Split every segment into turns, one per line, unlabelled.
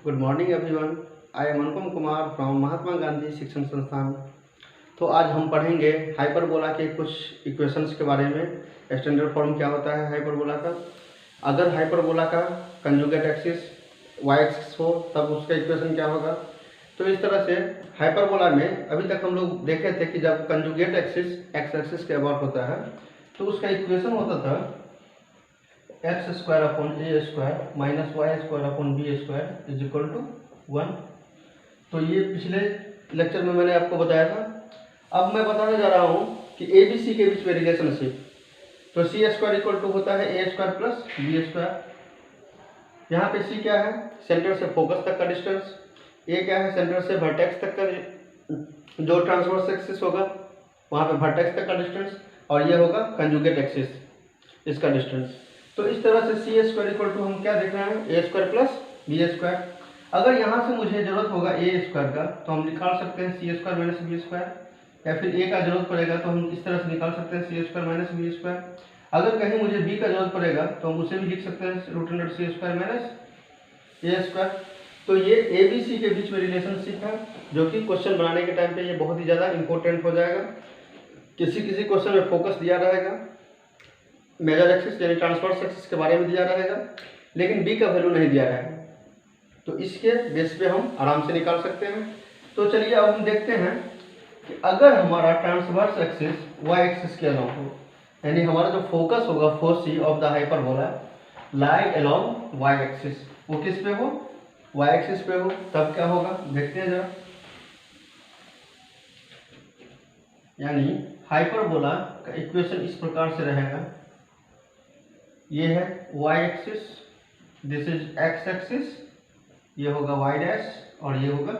Good morning everyone. I am Anupam Kumar from Mahatma Gandhi Shikshan Sansthan. तो आज हम पढ़ेंगे हाइपरबोला के कुछ इक्वेशंस के बारे में। स्टैंडर्ड फॉर्म क्या होता है हाइपरबोला का, अगर हाइपरबोला का कंजुगेट एक्सिस वाई एक्सिस हो तब उसका इक्वेशन क्या होगा। तो इस तरह से हाइपरबोला में अभी तक हम लोग देखे थे कि जब कंजुगेट एक्सिस एक्स एक्सिस के अबाउट होता है तो उसका इक्वेशन होता था x square upon a square minus y square upon b square is equal to 1। तो ये पिछले लेक्चर में मैंने आपको बताया था। अब मैं बताने जा रहा हूँ कि ए बी सी के बीच में रिलेशनशिप। तो सी स्क्वायर इक्वल टू होता है ए स्क्वायर प्लस बी स्क्वायर। यहाँ पे सी क्या है, सेंटर से फोकस तक का डिस्टेंस। ए क्या है, सेंटर से वर्टेक्स तक का जो ट्रांसवर्स एक्सिस होगा वहाँ पे वर्टेक्स तक का डिस्टेंस, और ये होगा कंजुगेट एक्सिस, इसका डिस्टेंस। तो इस तरह से सी स्क्वायर इक्वल टू हम क्या देख रहे हैं, ए स्क्वायर प्लस बी स्क्वायर। अगर यहाँ से मुझे जरूरत होगा ए स्क्वायर का तो हम निकाल सकते हैं सी स्क्वायर माइनस बी स्क्वायर, या फिर ए का जरूरत पड़ेगा तो हम इस तरह से निकाल सकते हैं सी स्क्वायर माइनस बी स्क्वायर। अगर कहीं मुझे बी का जरूरत पड़ेगा तो हम उसे भी लिख सकते हैं रूट अंडर सी स्क्वायर माइनस ए स्क्वायर। तो ये ए बी सी के बीच में रिलेशनशिप है जो कि क्वेश्चन बनाने के टाइम पे ये बहुत ही ज़्यादा इंपॉर्टेंट हो जाएगा। किसी किसी क्वेश्चन में फोकस दिया रहेगा, मेजर एक्सिस यानी ट्रांसवर्स एक्सिस के बारे में दिया रहेगा, लेकिन बी का वैल्यू नहीं दिया रहेगा। तो इसके बेस पे हम आराम से निकाल सकते हैं। तो चलिए अब हम देखते हैं कि अगर हमारा ट्रांसवर्स एक्सिस वाई एक्सिस के अलोंग हो, यानी हमारा जो फोकस होगा foci of the hyperbola lie along y axis, वो किस पे हो, वाई एक्सिस पे हो, तब क्या होगा देखते हैं जरा। यानी हाइपरबोला का इक्वेशन इस प्रकार से रहेगा, ये है y axis, this is x axis, ये होगा y डैश और ये होगा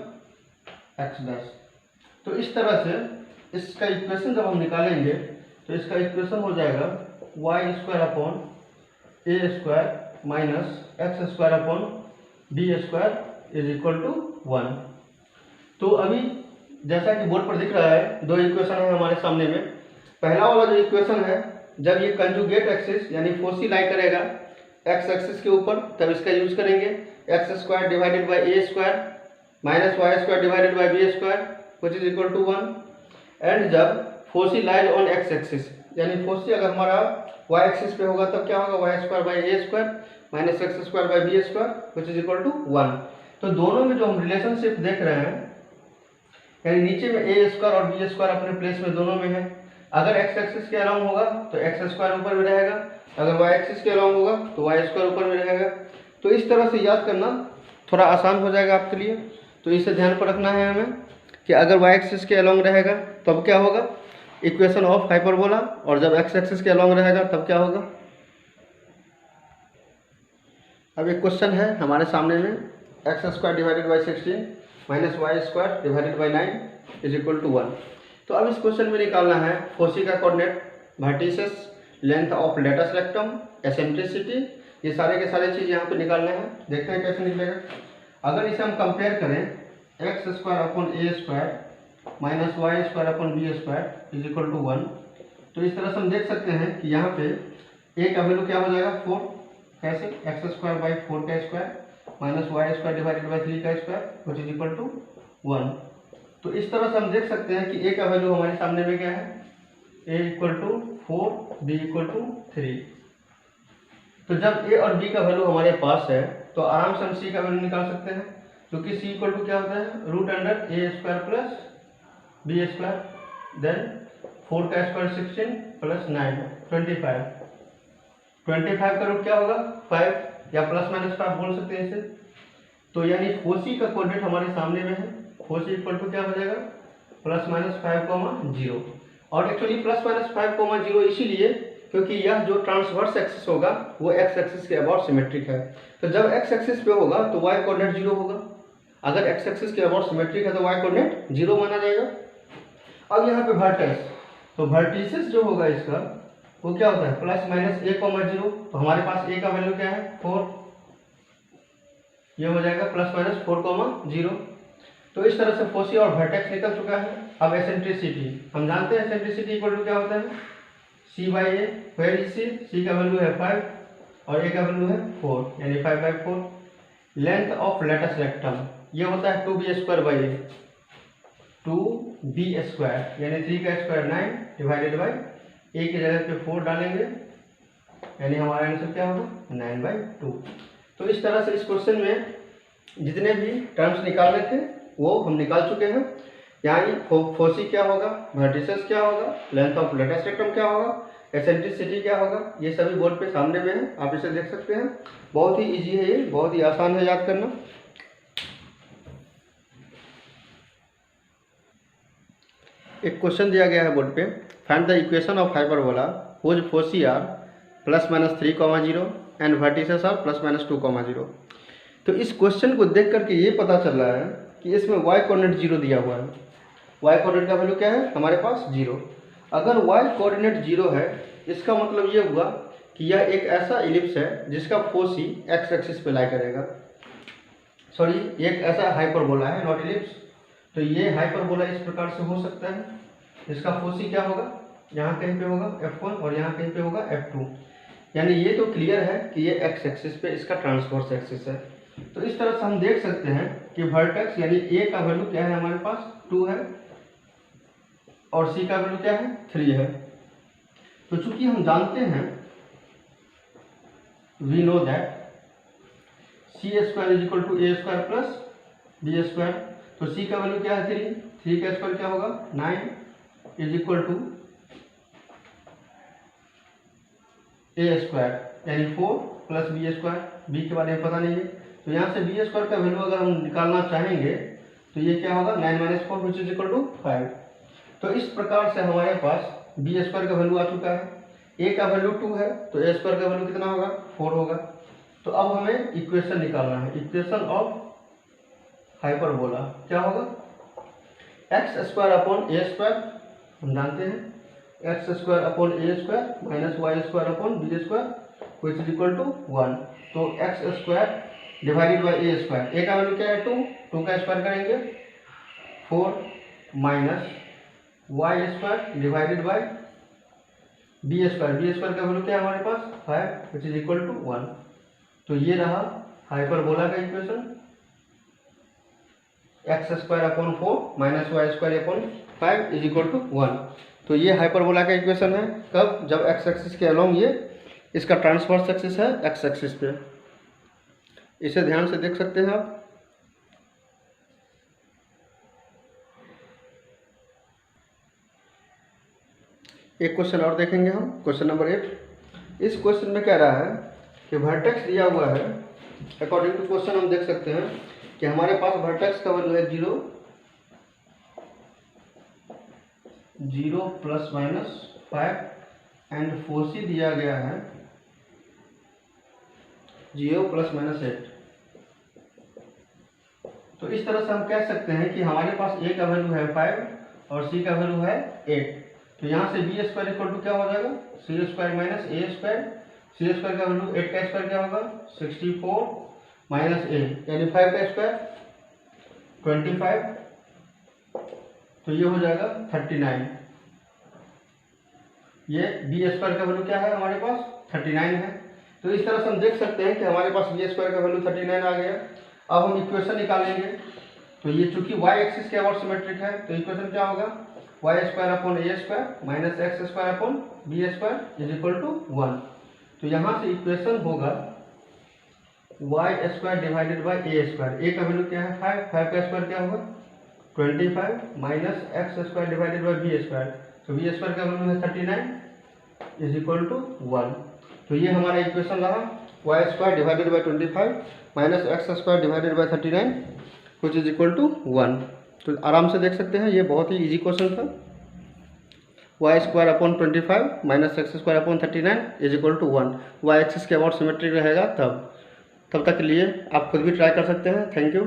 x डैश। तो इस तरह से इसका इक्वेशन जब हम निकालेंगे तो इसका इक्वेशन हो जाएगा y square upon a square minus x square upon b square is equal to 1। तो अभी जैसा कि बोर्ड पर दिख रहा है दो इक्वेशन है हमारे सामने में। पहला वाला जो इक्वेशन है, जब ये कंजुगेट एक्सिस यानी फोसी लाई करेगा एक्स एक्सिस के ऊपर तब इसका यूज करेंगे x square divided by a square minus y square divided by b square which is equal to 1। And जब foci lies on x axis यानी फोसी अगर हमारा वाई एक्सिस पे होगा तब क्या होगा, y square by a square minus x square by b square which is equal to 1। तो दोनों में जो हम रिलेशनशिप देख रहे हैं, यानी नीचे में ए स्क्वायर और बी स्क्वायर अपने प्लेस में दोनों में है। अगर एक्स एक्सिस के अलाउंग होगा तो एक्स स्क्वायर ऊपर में रहेगा, अगर वाई एक्सिस के अलाउंग होगा तो वाई स्क्वायर ऊपर में रहेगा। तो इस तरह से याद करना थोड़ा आसान हो जाएगा आपके लिए। तो इसे ध्यान पर रखना है हमें कि अगर वाई एक्सिस के अलाउंग रहेगा तब क्या होगा, इक्वेशन ऑफ हाइपरबोला, और जब एक्स एक्सिस के अलाउंग रहेगा तब क्या होगा। अब एक क्वेश्चन है हमारे सामने में, x square divided by 16 minus y square divided by 9 is equal to 1। तो अब इस क्वेश्चन में निकालना है फोसी का coordinate, vertices, length of latus rectum, eccentricity, ये सारे के सारे चीज़ यहाँ पे निकालने हैं। देखते हैं कैसे निकलेगा। अगर इसे हम कंपेयर करें x square upon a square minus y square upon b square is equal to 1, तो इस तरह से हम देख सकते हैं कि यहाँ पे ए का वैल्यू क्या हो जाएगा 4। कैसे, एक्स स्क्वायर बाई 4 का square minus y square divided by 3 का square which is equal to 1। तो इस तरह से हम देख सकते हैं कि ए का वैल्यू हमारे सामने में क्या है, A equal to 4, B equal to 3। तो जब ए और बी का वैल्यू हमारे पास है तो आराम से हम सी का वैल्यू निकाल सकते हैं, क्योंकि सी इक्वल टू क्या होता है, root under A square plus B square, then 4 का स्क्वायर 16 प्लस 9 25। 25 का रूट क्या होगा 5, या प्लस माइनस 5 बोल सकते हैं इसे। तो यानी फोसी का कोऑर्डिनेट हमारे सामने में है, फोसी इक्वल टू क्या हो जाएगा प्लस माइनस 5,0। और एक्चुअली प्लस माइनस 5,0 इसीलिए क्योंकि यह जो ट्रांसवर्स एक्सिस होगा वो एक्स एक्सिस के अबाउट सिमेट्रिक है। तो जब एक्स एक्सिस पे होगा तो वाई कोऑर्डिनेट 0 होगा, अगर एक्स एक्सिस के अबाउट सिमेट्रिक है तो वाई कोऑर्डिनेट 0 माना जाएगा। अब यहाँ पे वर्टेक्स, तो वर्टिसेस जो होगा इसका वो क्या होता है प्लस माइनस a,0। तो हमारे पास a का वैल्यू क्या है 4, ये हो जाएगा प्लस माइनस 4,0। तो इस तरह से फोसी और वर्टेक्स निकल चुका है। अब एसेंट्रिसिटी हम जानते हैं, एसेंट्रिसिटी इक्वल टू क्या होता है c by a, where is c का वैल्यू है 5 और a का वैल्यू है 4 यानी 5/4। लेंथ ऑफ लेटस रेक्टम ये होता है 2b² 2b² यानी 3 का स्क्वायर 9 डिवाइडेड बाई a की जगह पे 4 डालेंगे यानी हमारा आंसर क्या होगा 9/2। तो इस तरह से इस क्वेश्चन में जितने भी टर्म्स निकालने थे वो हम निकाल चुके हैं। यानी फोसी क्या होगा, वर्टिसेस क्या होगा, लेंथ ऑफ लेटस रेक्टम क्या होगा, एसेंट्रिसिटी क्या होगा, ये सभी बोर्ड पे सामने में है, आप इसे देख सकते हैं। बहुत ही इजी है, ये बहुत ही आसान है याद करना। एक क्वेश्चन दिया गया है बोर्ड पे, find the equation of hyperbola whose foci are +-3,0 and vertices are +-2,0। तो इस क्वेश्चन को देख करके ये पता चल रहा है कि इसमें y कोऑर्डिनेट 0 दिया हुआ है। y कोऑर्डिनेट का वैल्यू क्या है हमारे पास 0। अगर y कोऑर्डिनेट 0 है इसका मतलब ये हुआ कि यह एक ऐसा इलिप्स है जिसका फोसी x एक्सिस पे लाई करेगा। सॉरी, एक ऐसा हाइपरबोला है, नॉट इलिप्स। तो ये हाइपरबोला इस प्रकार से हो सकता है, इसका फोसी क्या होगा, यहाँ कहीं पे होगा F1 और यहाँ कहीं पे होगा F2। यानी ये तो क्लियर है कि ये x एक्सिस पे इसका ट्रांसवर्स एक्सिस है। तो इस तरह से हम देख सकते हैं कि वर्टेक्स यानी a का वैल्यू क्या है हमारे पास 2 है और c का वैल्यू क्या है 3 है। तो चूंकि हम जानते हैं we know that c² = a² + b²। तो c का वैल्यू क्या है 3 का स्क्वायर क्या होगा 9 = a² यानी 4 + b²। b के बारे में पता नहीं है, तो यहाँ से b² का वैल्यू अगर हम निकालना चाहेंगे तो ये क्या होगा 9 - 4 = 5। तो इस प्रकार से हमारे पास b² का वैल्यू आ चुका है। a का वैल्यू 2 है तो a² का वैल्यू कितना होगा 4 होगा। तो अब हमें इक्वेशन निकालना है, इक्वेशन ऑफ हाइपरबोला क्या होगा x² / a²। हम जानते हैं x² / a² - y² / b² = 1। तो x² divided by a², a का वैल्यू क्या है 2 का स्क्वायर करेंगे 4 minus y² divided by b² का वैल्यू क्या है हमारे पास 5 = 1। तो ये रहा हाइपरबोला का इक्वेशन, x² / 4 माइनस y² / 5 = 1। तो ये हाइपरबोला का इक्वेशन है कब, जब x एक्सिस के अलोंग ये इसका ट्रांसवर्स एक्सिस है x एक्सिस पे। इसे ध्यान से देख सकते हैं आप। एक क्वेश्चन और देखेंगे हम, क्वेश्चन नंबर 8। इस क्वेश्चन में कह रहा है कि वर्टेक्स दिया हुआ है। अकॉर्डिंग टू क्वेश्चन हम देख सकते हैं कि हमारे पास वर्टेक्स का वैल्यू है 0 ±5 एंड फोसी दिया गया है 0 ± 8। तो इस तरह से हम कह सकते हैं कि हमारे पास a का वैल्यू है 5 और c का वैल्यू है 8। तो यहाँ से b² = क्या हो जाएगा c² - a²। c² का वैल्यू 8 का स्क्वायर क्या होगा 64 माइनस a यानी 5 का स्क्वायर 25। तो ये हो जाएगा 39। ये b² का वैल्यू क्या है हमारे पास 39 है। तो इस तरह से हम देख सकते हैं कि हमारे पास b² का वैल्यू 39 आ गया। अब हम इक्वेशन निकालेंगे। तो ये चूंकि y एक्सिस के अबाउट सिमेट्रिक है तो इक्वेशन क्या होगा y² / a² minus x² / b² = 1। तो यहाँ से इक्वेशन होगा y² divided by a²। a का वैल्यू क्या है 5 का स्क्वायर क्या होगा 25 minus x² divided by b²। तो b² का वैल्यू है 39 = 1। तो ये हमारा इक्वेशन रहा y² divided by 25 minus x² divided by 39 = 1। तो आराम से देख सकते हैं ये बहुत ही इजी क्वेश्चन था। y² / 25 minus x² / 39 = 1। y axis के अबाउट सिमेट्रिक रहेगा तब तक के लिए आप खुद भी ट्राई कर सकते हैं। Thank you.